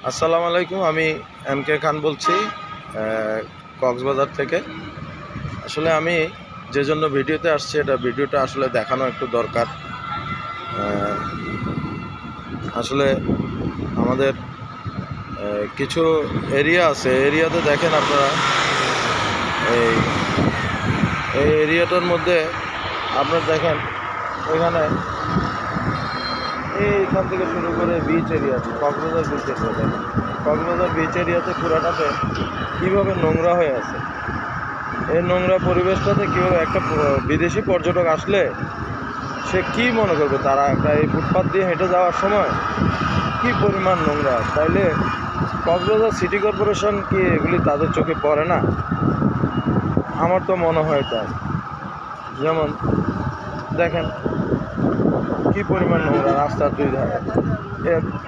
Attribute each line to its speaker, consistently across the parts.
Speaker 1: আসসালামু আলাইকুম। আমি MK খান বলছি কক্সবাজার থেকে। আসলে আমি যে জন্য ভিডিওতে আসছি, ভিডিওটা আসলে দেখানো একটু দরকার। আসলে আমাদের কিছু এরিয়া আছে, এরিয়াতে দেখেন আপনারা, এই এরিয়াটার মধ্যে আপনারা দেখেন এখানে এইখান থেকে শুরু করে beach area, Cox's Bazar beach area, দেখেন কক্সবাজার বিচ এরিয়াতে পুরাটাতে কীভাবে নোংরা হয়ে আছে। এই নোংরা পরিবেশটাতে কীভাবে একটা বিদেশি পর্যটক আসলে সে কি মনে করবে, তারা একটা এই ফুটপাথ দিয়ে হেঁটে যাওয়ার সময় কি পরিমাণ নোংরা। তাইলে কক্সবাজার সিটি কর্পোরেশন কি এগুলি তাদের চোখে পড়ে না? আমার তো মনে হয় তাই। যেমন দেখেন কি পরিমাণ নোংরা রাস্তার দুই ধারে।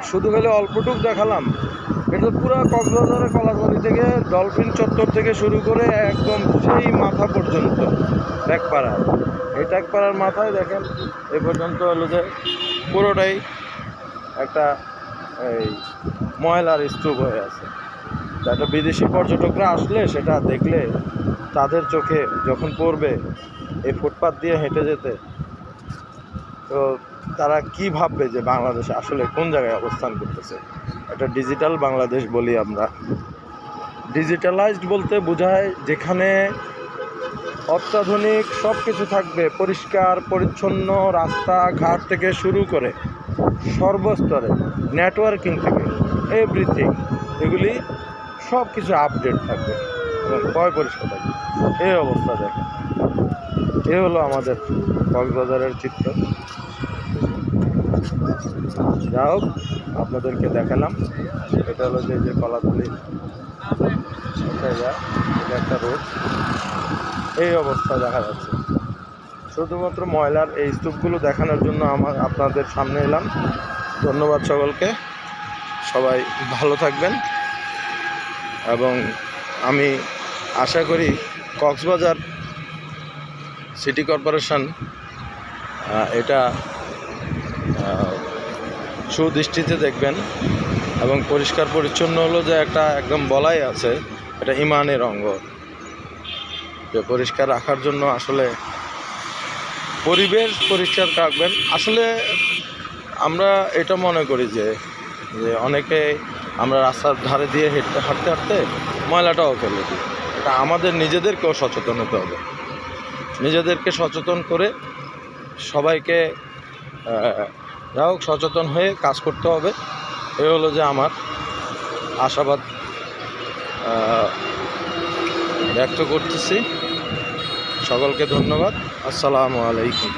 Speaker 1: শুধু খালি অল্পটুক দেখালাম, এটা পুরো কক্সবাজারের কলাতলি থেকে ডলফিন চত্বর থেকে শুরু করে একদম সেই মাথা পর্যন্ত ট্যাগপাড়া। এই ট্যাগপাড়ার মাথায় দেখেন এ পর্যন্ত হলো যে পুরোটাই একটা এই ময়লার স্তূপ হয়ে আছে। একটা বিদেশি পর্যটকরা আসলে সেটা দেখলে তাদের চোখে যখন পড়বে এই ফুটপাথ দিয়ে হেঁটে যেতে, তো তারা কি ভাববে যে বাংলাদেশ আসলে কোন জায়গায় অবস্থান করতেছে। একটা ডিজিটাল বাংলাদেশ বলি আমরা। ডিজিটালাইজড বলতে বোঝায় যেখানে অত্যাধুনিক সব কিছু থাকবে, পরিষ্কার পরিচ্ছন্ন রাস্তাঘাট থেকে শুরু করে সর্বস্তরে, নেটওয়ার্কিং থেকে এভরিথিং, এগুলি সব কিছু আপডেট থাকবে এবং পরিষ্কার থাকবে। এই অবস্থা দেখেন, এ হলো আমাদের কক্সবাজারের চিত্র। যা হোক, আপনাদেরকে দেখালাম। এটা হলো যে কলাতলি জায়গা, এটা একটা রোড। এই অবস্থা দেখা যাচ্ছে। শুধুমাত্র ময়লার এই স্তূপগুলো দেখানোর জন্য আপনাদের সামনে এলাম। ধন্যবাদ সকলকে, সবাই ভালো থাকবেন। এবং আমি আশা করি কক্সবাজার সিটি কর্পোরেশন এটা সুদৃষ্টিতে দেখবেন এবং পরিষ্কার পরিচ্ছন্ন হলো যে একটা একদম বলাই আছে, এটা ইমানের অঙ্গ, যে পরিষ্কার রাখার জন্য আসলে পরিবেশ পরিষ্কার রাখবেন। আসলে আমরা এটা মনে করি যে অনেকে আমরা রাস্তার ধারে দিয়ে হাঁটতে হাঁটতে ময়লাটাও ফেলে দিই। এটা আমাদের নিজেদেরকেও সচেতন হতে হবে। নিজেদেরকে সচেতন করে সবাইকে যা হোক সচেতন হয়ে কাজ করতে হবে। এ হলো যে আমার আশাবাদ ব্যক্ত করতেছি। সকলকে ধন্যবাদ। আসসালামু আলাইকুম।